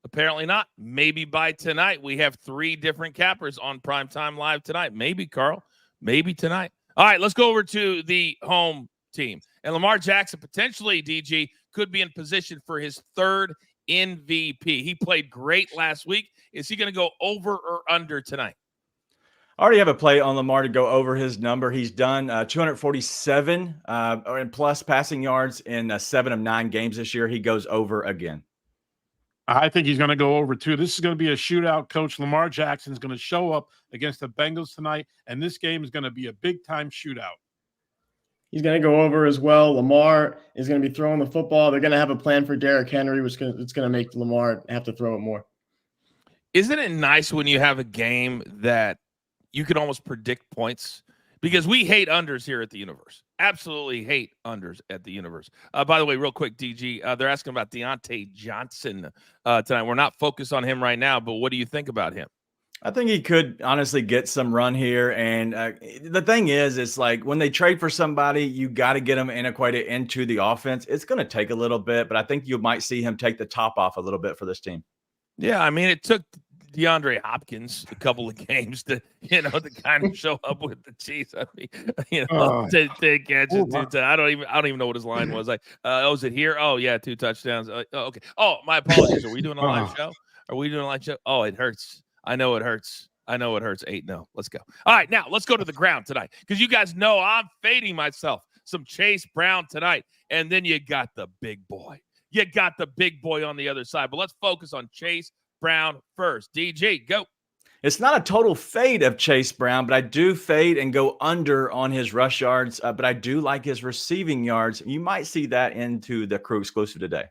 Apparently not. Maybe by tonight. We have 3 different cappers on Primetime Live tonight. Maybe, Carl. Maybe tonight. All right, let's go over to the home team. And Lamar Jackson, potentially, DG, could be in position for his 3rd MVP. He played great last week. Is he going to go over or under tonight? I already have a play on Lamar to go over his number. He's done 247 and plus passing yards in 7 of 9 games this year. He goes over again. I think he's going to go over too. This is going to be a shootout, Coach. Lamar Jackson is going to show up against the Bengals tonight, and this game is going to be a big-time shootout. He's going to go over as well. Lamar is going to be throwing the football. They're going to have a plan for Derrick Henry, which it's going to make Lamar have to throw it more. Isn't it nice when you have a game that you can almost predict points? Because we hate unders here at the Universe. Absolutely hate unders at the Universe. By the way, real quick, DG, they're asking about Deontay Johnson tonight. We're not focused on him right now, but what do you think about him? I think he could honestly get some run here. And the thing is, it's like when they trade for somebody, you got to get them integrated into the offense. It's going to take a little bit, but I think you might see him take the top off a little bit for this team. Yeah, I mean, it took DeAndre Hopkins a couple of games to kind of show up with the Chiefs. I mean, to catch it. I don't even know what his line was. Like, is it here? Oh yeah, 2 touchdowns. Oh, okay. Oh, my apologies. Are we doing a live show? Oh, it hurts. I know it hurts. 8-0. Let's go. All right, now let's go to the ground tonight because you guys know I'm fading myself some Chase Brown tonight, and then you got the big boy. You got the big boy on the other side, but let's focus on Chase Brown first. DG, go. It's not a total fade of Chase Brown, but I do fade and go under on his rush yards, but I do like his receiving yards. You might see that into the crew exclusive today.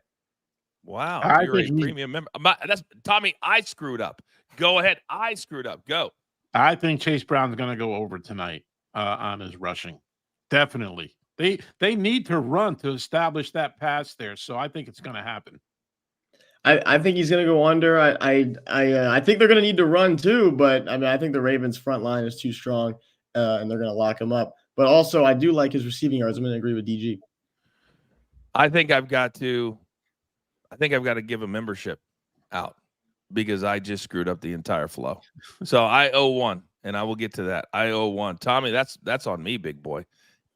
Wow, you're a premium member. That's Tommy, I screwed up. Go ahead. I screwed up. Go. I think Chase Brown's going to go over tonight on his rushing. Definitely. They need to run to establish that pass there, so I think it's going to happen. I think he's going to go under. I think they're going to need to run too, but I mean I think the Ravens front line is too strong, and they're going to lock him up. But also I do like his receiving yards. I'm going to agree with DG. I think I've got to give a membership out because I just screwed up the entire flow. So I owe one, and I will get to that. I owe one. Tommy, that's on me, big boy.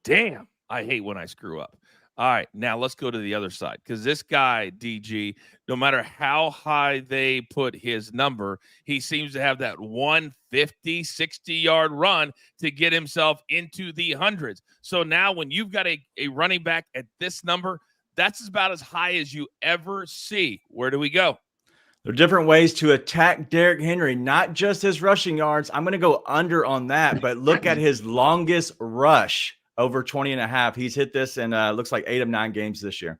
Damn, I hate when I screw up. All right, now let's go to the other side because this guy, DG, no matter how high they put his number, he seems to have that 150, 60-yard run to get himself into the hundreds. So now when you've got a running back at this number, that's about as high as you ever see. Where do we go? There are different ways to attack Derrick Henry, not just his rushing yards. I'm going to go under on that, but look at his longest rush, over 20.5. He's hit this in looks like 8 of 9 games this year.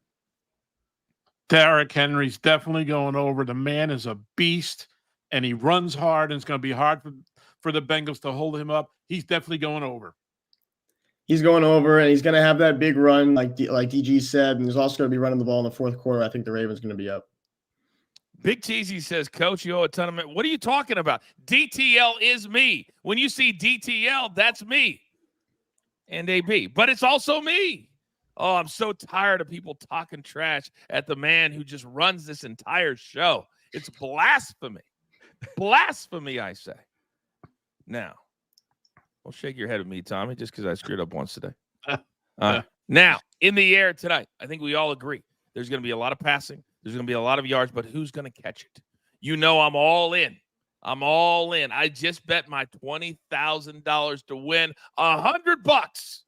Derrick Henry's definitely going over. The man is a beast, and he runs hard, and it's going to be hard for the Bengals to hold him up. He's definitely going over. He's going over, and he's going to have that big run, like DG said, and he's also going to be running the ball in the fourth quarter. I think the Ravens going to be up. Big Cheesy says, Coach, you owe a ton of money. What are you talking about? DTL is me. When you see DTL, that's me. And AB. But it's also me. Oh, I'm so tired of people talking trash at the man who just runs this entire show. It's blasphemy. Blasphemy, I say. Now, don't shake your head at me, Tommy, just because I screwed up once today. Now, in the air tonight, I think we all agree there's going to be a lot of passing. There's going to be a lot of yards, but who's going to catch it? You know I'm all in. I'm all in. I just bet my $20,000 to win $100.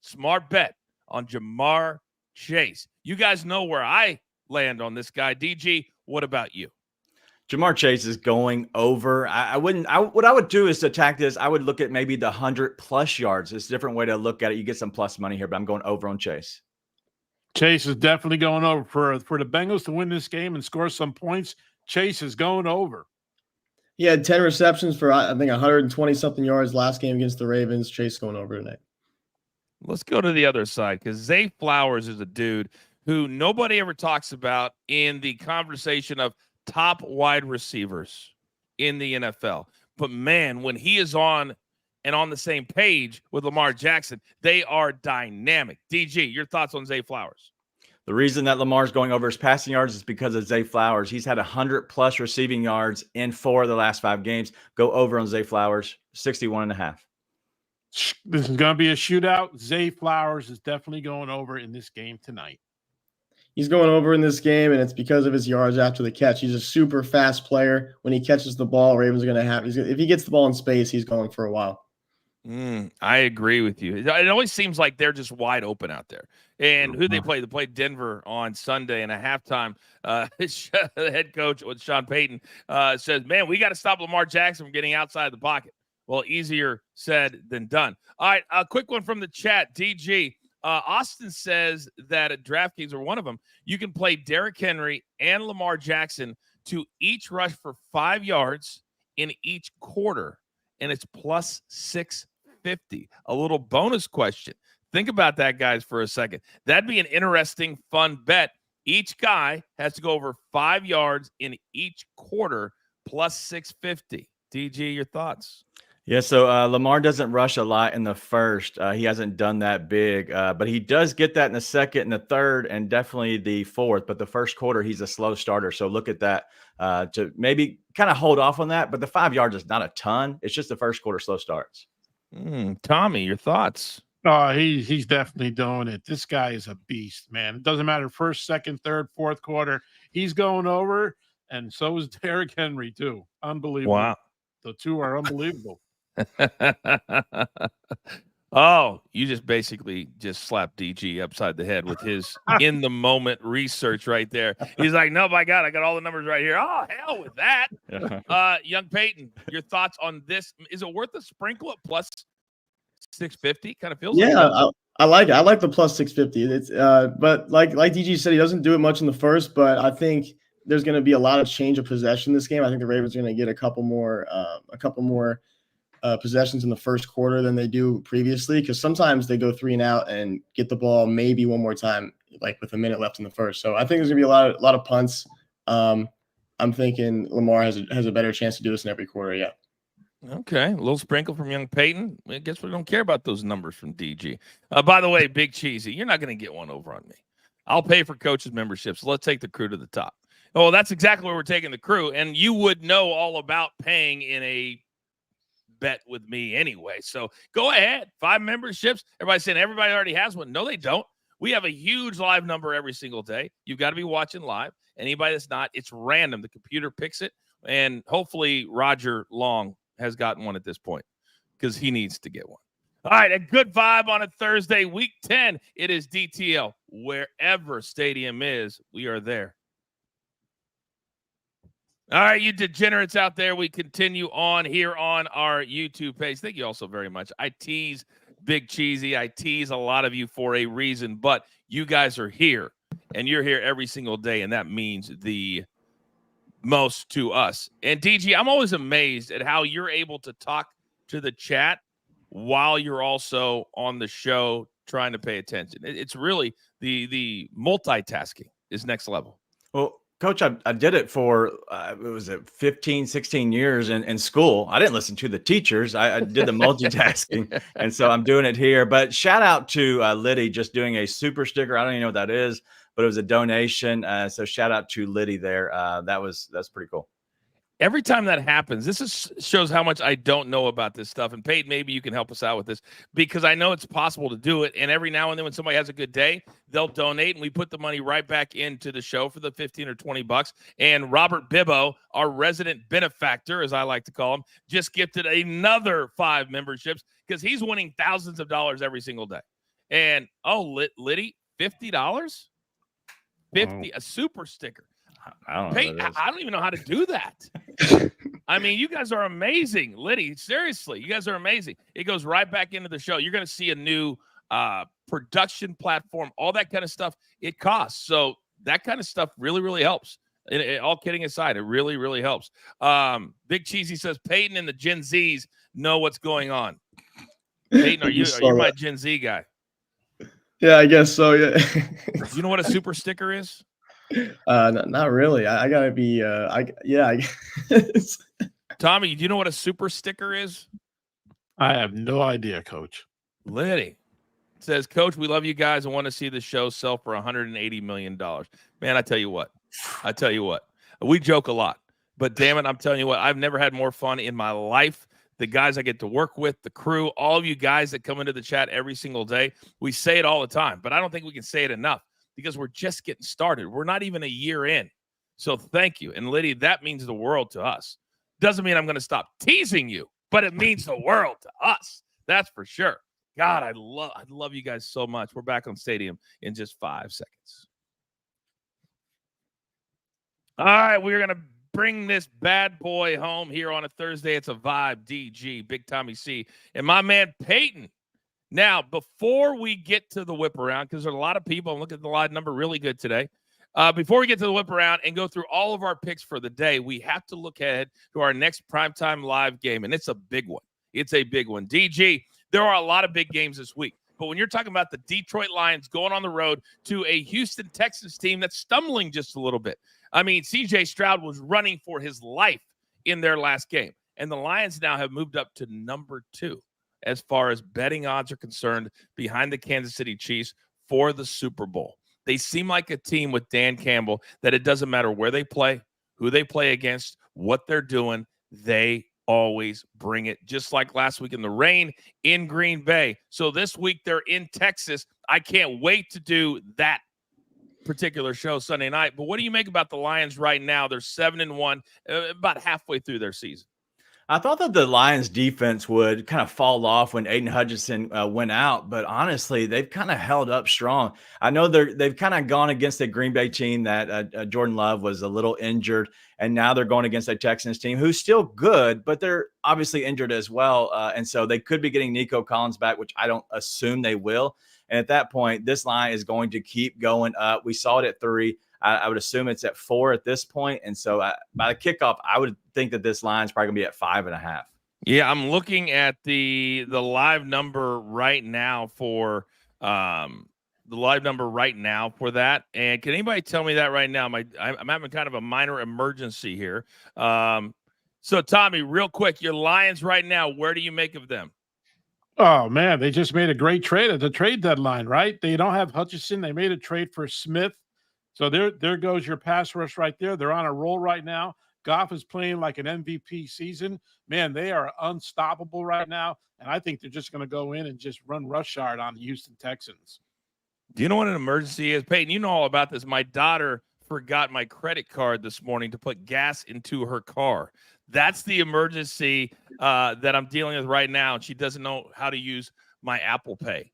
Smart bet on Jamar Chase. You guys know where I land on this guy. DG, what about you? Jamar Chase is going over. What I would do is to attack this. I would look at maybe the 100+ yards. It's a different way to look at it. You get some plus money here, but I'm going over on Chase. Chase is definitely going over. For the Bengals to win this game and score some points, Chase is going over. He had 10 receptions for, I think, 120-something yards last game against the Ravens. Chase going over tonight. Let's go to the other side, because Zay Flowers is a dude who nobody ever talks about in the conversation of top wide receivers in the NFL. But, man, when he is on and on the same page with Lamar Jackson, they are dynamic. DG, your thoughts on Zay Flowers? The reason that Lamar's going over his passing yards is because of Zay Flowers. He's had 100+ receiving yards in 4 of the last 5 games. Go over on Zay Flowers, 61.5. This is going to be a shootout. Zay Flowers is definitely going over in this game tonight. He's going over in this game, and it's because of his yards after the catch. He's a super fast player. When he catches the ball, Ravens are going to have – if he gets the ball in space, he's going for a while. I agree with you. It always seems like they're just wide open out there. And who they played Denver on Sunday, and at halftime, the head coach with Sean Payton says, man, we got to stop Lamar Jackson from getting outside the pocket. Well, easier said than done. All right, a quick one from the chat. DG, Austin says that at DraftKings, or one of them, you can play Derrick Henry and Lamar Jackson to each rush for 5 yards in each quarter, and it's plus 650. A little bonus question. Think about that, guys, for a second. That'd be an interesting, fun bet. Each guy has to go over 5 yards in each quarter, plus 650. DG, your thoughts? Yeah, so Lamar doesn't rush a lot in the first. He hasn't done that big, but he does get that in the second and the third and definitely the fourth. But the first quarter, he's a slow starter. So look at that to maybe kind of hold off on that. But the 5 yards is not a ton. It's just the first quarter slow starts. Tommy, your thoughts? He's definitely doing it. This guy is a beast, man. It doesn't matter first, second, third, fourth quarter. He's going over, and so is Derrick Henry, too. Unbelievable. Wow. The two are unbelievable. Oh, you just basically just slapped DG upside the head with his in the moment research right there. He's like, no, my God, I got all the numbers right here. Oh, hell with that. Young Peyton, your thoughts on this? Is it worth a sprinkle at plus 650? Kind of feels like I like it. I like the plus 650. It's but like DG said, he doesn't do it much in the first, but I think there's going to be a lot of change of possession this game. I think the Ravens are going to get a couple more possessions in the first quarter than they do previously, because sometimes they go 3 and out and get the ball maybe one more time, like with a minute left in the first. So I think there's gonna be a lot of punts. I'm thinking Lamar has a better chance to do this in every quarter. Yeah. Okay, a little sprinkle from Young Peyton. I guess we don't care about those numbers from DG. By the way, Big Cheesy, you're not going to get one over on me. I'll pay for coaches' memberships. So let's take the crew to the top. Oh, that's exactly where we're taking the crew, and you would know all about paying in a bet with me anyway. So go ahead. 5 memberships. Everybody's saying everybody already has one. No, they don't. We have a huge live number every single day. You've got to be watching live. Anybody that's not, it's random. The computer picks it, and hopefully Roger Long has gotten one at this point because he needs to get one. All right, a good vibe on a Thursday, week 10. It is DTL. Wherever stadium is, we are there. All right, you degenerates out there, we continue on here on our YouTube page. Thank you all so very much. I tease Big Cheesy. I tease a lot of you for a reason, but you guys are here, and you're here every single day, and that means the most to us. And DG, I'm always amazed at how you're able to talk to the chat while you're also on the show trying to pay attention. It's really the multitasking is next level. Well, Coach, I did it for, it was 15, 16 years in school. I didn't listen to the teachers. I did the multitasking. And so I'm doing it here. But shout out to Liddy just doing a super sticker. I don't even know what that is, but it was a donation. So shout out to Liddy there. That's pretty cool. Every time that happens, shows how much I don't know about this stuff. And Peyton, maybe you can help us out with this, because I know it's possible to do it. And every now and then when somebody has a good day, they'll donate, and we put the money right back into the show for the 15 or 20 bucks. And Robert Bibbo, our resident benefactor, as I like to call him, just gifted another 5 memberships because he's winning thousands of dollars every single day. And Liddy, $50? 50, a super sticker. I don't even know how to do that. I mean, you guys are amazing. Liddy, seriously, you guys are amazing. It goes right back into the show. You're going to see a new production platform, all that kind of stuff. It costs. So that kind of stuff really, really helps. All kidding aside, it really, really helps. Big Cheesy says, Peyton and the Gen Zs know what's going on. Peyton, are you my Gen Z guy? Yeah, I guess so, yeah. Do you know what a super sticker is? Not really. I gotta be. I guess. Tommy, do you know what a super sticker is? I have no idea, Coach. Liddy says, Coach, we love you guys and want to see the show sell for $180 million. Man, I tell you what, we joke a lot, but damn it, I'm telling you what, I've never had more fun in my life. The guys I get to work with, the crew, all of you guys that come into the chat every single day, we say it all the time, but I don't think we can say it enough, because we're just getting started. We're not even a year in. So thank you. And Liddy, that means the world to us. Doesn't mean I'm going to stop teasing you, but it means the world to us. That's for sure. God, I love you guys so much. We're back on Stadium in just 5 seconds. All right, we're going to bring this bad boy home here on a Thursday. It's a vibe, DG, Big Tommy C, and my man Peyton. Now, before we get to the whip around, because there's a lot of people, I'm looking at the live number really good today. Before we get to the whip around and go through all of our picks for the day, we have to look ahead to our next primetime live game, and it's a big one. It's a big one. DG, there are a lot of big games this week, but when you're talking about the Detroit Lions going on the road to a Houston Texans team that's stumbling just a little bit. I mean, C.J. Stroud was running for his life in their last game, and the Lions now have moved up to number 2. As far as betting odds are concerned, behind the Kansas City Chiefs for the Super Bowl. They seem like a team with Dan Campbell that it doesn't matter where they play, who they play against, what they're doing, they always bring it, just like last week in the rain in Green Bay. So this week they're in Texas. I can't wait to do that particular show Sunday night. But what do you make about the Lions right now? They're 7-1, about halfway through their season. I thought that the Lions defense would kind of fall off when Aiden Hutchinson went out, but honestly, they've kind of held up strong. I know they've kind of gone against a Green Bay team that Jordan Love was a little injured, and now they're going against a Texans team who's still good, but they're obviously injured as well. And so they could be getting Nico Collins back, which I don't assume they will. And at that point, this line is going to keep going up. We saw it at 3. I would assume it's at 4 at this point. And so by the kickoff, I would think that this line is probably going to be at 5.5. Yeah, I'm looking at the live number right now for that. And can anybody tell me that right now? I'm having kind of a minor emergency here. So Tommy, real quick, your Lions right now, where do you make of them? Oh man, they just made a great trade at the trade deadline, right? They don't have Hutchinson. They made a trade for Smith. So there goes your pass rush right there. They're on a roll right now. Goff is playing like an MVP season. Man, they are unstoppable right now. And I think they're just going to go in and just run roughshod on the Houston Texans. Do you know what an emergency is? Peyton, you know all about this. My daughter forgot my credit card this morning to put gas into her car. That's the emergency that I'm dealing with right now. And she doesn't know how to use my Apple Pay.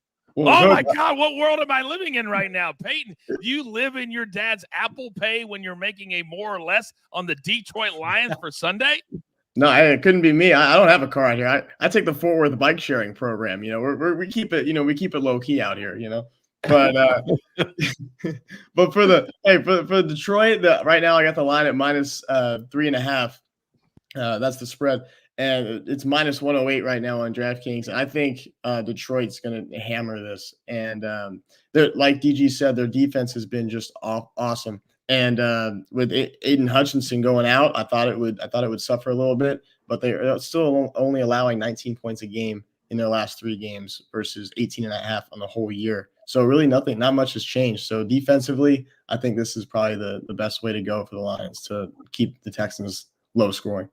Oh, my God, what world am I living in right now? Peyton, do you live in your dad's Apple Pay when you're making a more or less on the Detroit Lions for Sunday? No, it couldn't be me. I don't have a car out here. I take the Fort Worth bike sharing program. We keep it, we keep it low key out here, But but for Detroit, right now I got the line at minus 3.5. That's the spread. And it's minus 108 right now on DraftKings. And I think Detroit's going to hammer this. And like DG said, their defense has been just awesome. And with Aiden Hutchinson going out, I thought it would suffer a little bit. But they're still only allowing 19 points a game in their last 3 games versus 18.5 on the whole year. So really not much has changed. So defensively, I think this is probably the best way to go for the Lions to keep the Texans low scoring.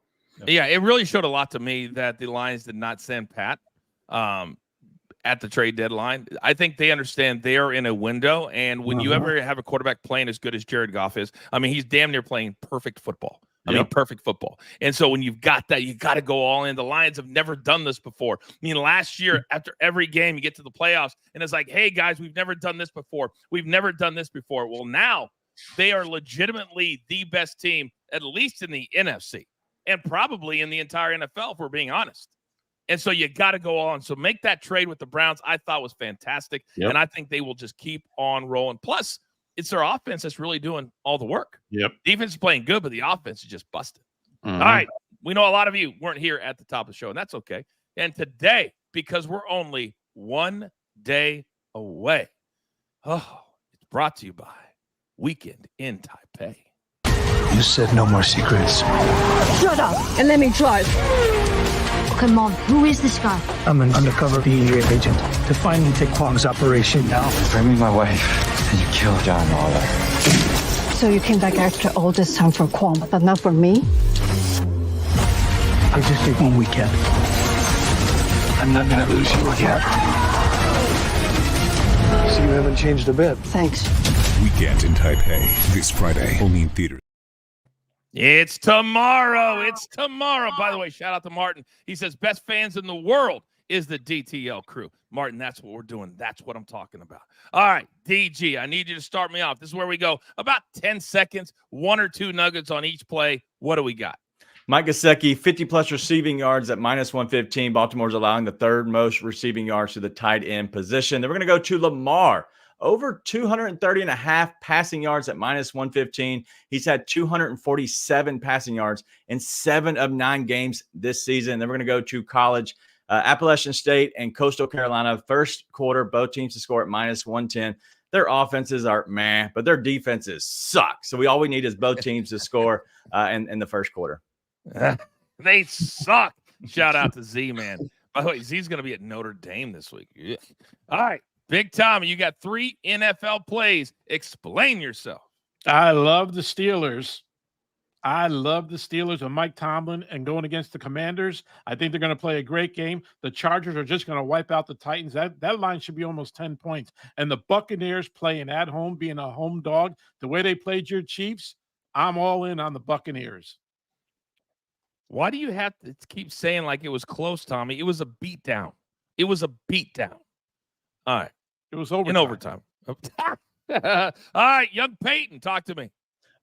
Yeah, it really showed a lot to me that the Lions did not send Pat at the trade deadline. I think they understand they are in a window, and when you ever have a quarterback playing as good as Jared Goff is, I mean, he's damn near playing perfect football. I mean, perfect football. And so when you've got that, you got to go all in. The Lions have never done this before. I mean, last year, after every game, you get to the playoffs, and it's like, hey, guys, we've never done this before. We've never done this before. Well, now they are legitimately the best team, at least in the NFC. And probably in the entire NFL, if we're being honest. And so you got to go on. So make that trade with the Browns, I thought was fantastic. Yep. And I think they will just keep on rolling. Plus, it's their offense that's really doing all the work. Yep. Defense is playing good, but the offense is just busted. Mm-hmm. All right. We know a lot of you weren't here at the top of the show, and that's okay. And today, because we're only one day away, it's brought to you by Weekend in Taipei. You said no more secrets. Shut up and let me drive. Okay, Mom, who is this guy? I'm an undercover DEA agent to finally take Kwong's operation now. Bring me my wife, and you killed John Lawler. So you came back after all this time for Kwong, but not for me? I just need 1 weekend. I'm not gonna lose you again. So you haven't changed a bit. Thanks. Weekend in Taipei, this Friday, only in theaters. It's tomorrow. It's tomorrow. By the way, shout out to Martin. He says, best fans in the world is the DTL crew. Martin, that's what we're doing. That's what I'm talking about. All right, DG, I need you to start me off. This is where we go. About 10 seconds, 1 or 2 nuggets on each play. What do we got? Mike Gesicki, 50-plus receiving yards at minus 115. Baltimore's allowing the 3rd most receiving yards to the tight end position. Then we're going to go to Lamar. Over 230.5 passing yards at minus 115. He's had 247 passing yards in 7 of 9 games this season. Then we're going to go to college. Appalachian State and Coastal Carolina, first quarter, both teams to score at minus 110. Their offenses are meh, but their defenses suck. So all we need is both teams to score in the first quarter. They suck. Shout out to Z, man. By the way, Z's going to be at Notre Dame this week. Yeah. All right. Big Tom, you got 3 NFL plays. Explain yourself. I love the Steelers. I love the Steelers and Mike Tomlin and going against the Commanders. I think they're going to play a great game. The Chargers are just going to wipe out the Titans. That line should be almost 10 points. And the Buccaneers playing at home, being a home dog, the way they played your Chiefs, I'm all in on the Buccaneers. Why do you have to keep saying like it was close, Tommy? It was a beatdown. It was a beatdown. All right. It was overtime. In overtime. All right, young Peyton, talk to me.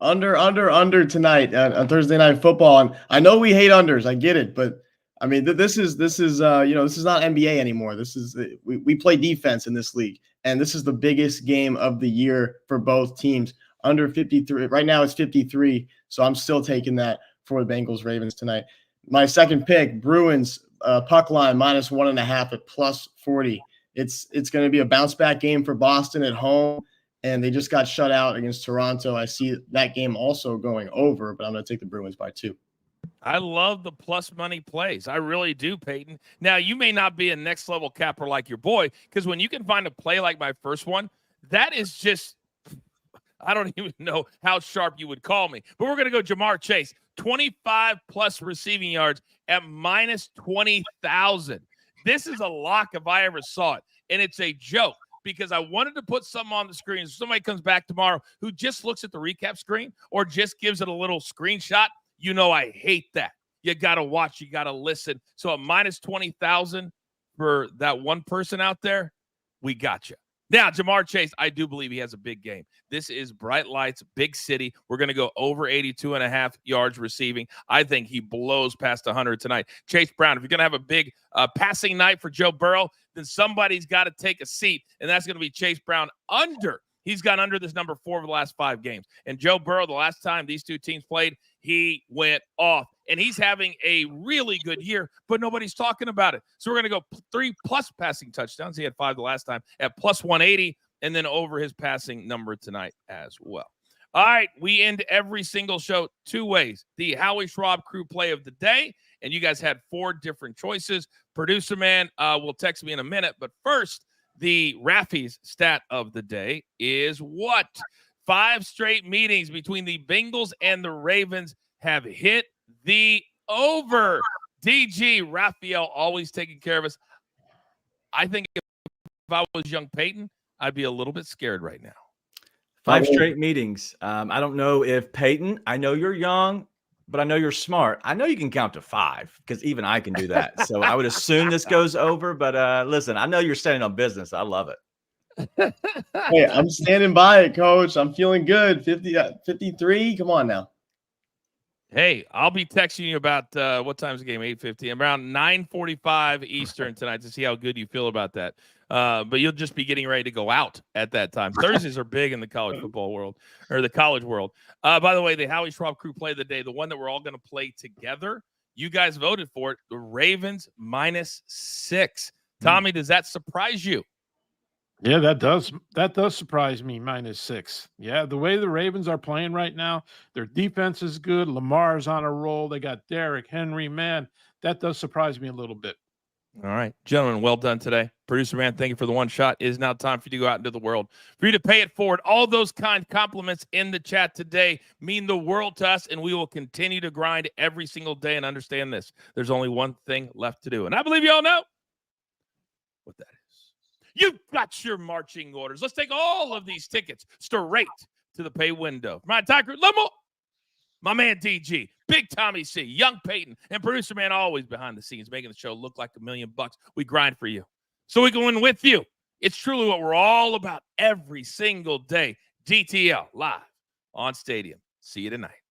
Under tonight on Thursday Night Football. And I know we hate unders. I get it, but I mean, this is this is not NBA anymore. This is we play defense in this league, and this is the biggest game of the year for both teams. Under 53 right now, it's 53. So I'm still taking that for the Bengals-Ravens tonight. My second pick, Bruins puck line minus 1.5 at plus 40. It's going to be a bounce back game for Boston at home, and they just got shut out against Toronto. I see that game also going over, but I'm going to take the Bruins by 2. I love the plus money plays. I really do, Peyton. Now, you may not be a next level capper like your boy, because when you can find a play like my first one, that is just, I don't even know how sharp you would call me. But we're going to go Jamar Chase, 25 plus receiving yards at minus 20,000. This is a lock if I ever saw it. And it's a joke because I wanted to put something on the screen. So somebody comes back tomorrow who just looks at the recap screen or just gives it a little screenshot. You know I hate that. You got to watch. You got to listen. So at minus 20,000 for that one person out there, we got you. Now, Jamar Chase, I do believe he has a big game. This is bright lights, big city. We're going to go over 82.5 yards receiving. I think he blows past 100 tonight. Chase Brown, if you're going to have a big passing night for Joe Burrow, then somebody's got to take a seat, and that's going to be Chase Brown under. He's gone under this number 4 of the last 5 games. And Joe Burrow, the last time these two teams played, he went off. And he's having a really good year, but nobody's talking about it. So we're going to go 3+ passing touchdowns. He had 5 the last time at plus 180, and then over his passing number tonight as well. All right, we end every single show 2 ways. The Howie Schwab Crew Play of the Day, and you guys had 4 different choices. Producer Man will text me in a minute, but first, the Raffy's stat of the day is what? 5 straight meetings between the Bengals and the Ravens have hit the over. DG, Raphael, always taking care of us. I think if I was young Peyton, I'd be a little bit scared right now. 5 straight meetings. I don't know if Peyton, I know you're young, but I know you're smart. I know you can count to 5 because even I can do that. So I would assume this goes over. But listen, I know you're standing on business. I love it. Hey, I'm standing by it, Coach. I'm feeling good. 53. Come on now. Hey, I'll be texting you about what time's the game? 8:50. Around 9:45 Eastern tonight to see how good you feel about that. But you'll just be getting ready to go out at that time. Thursdays are big in the college football world, or the college world. By the way, the Howie Schwab Crew Play of the Day, the one that we're all going to play together, you guys voted for it. The Ravens -6. Tommy, does that surprise you? Yeah, that does surprise me. -6. Yeah, the way the Ravens are playing right now, their defense is good. Lamar's on a roll. They got Derrick Henry. Man, that does surprise me a little bit. All right, gentlemen, well done today. Producer Man, thank you for the one shot. It is now time for you to go out into the world, for you to pay it forward. All those kind compliments in the chat today mean the world to us, and we will continue to grind every single day. And understand this, there's only one thing left to do, and I believe you all know what that is. You've got your marching orders. Let's take all of these tickets straight to the pay window. My entire Limo, my man DG, Big Tommy C, Young Peyton, and Producer Man always behind the scenes, making the show look like $1 million. We grind for you, so we go in with you. It's truly what we're all about every single day. DTL live on Stadium. See you tonight.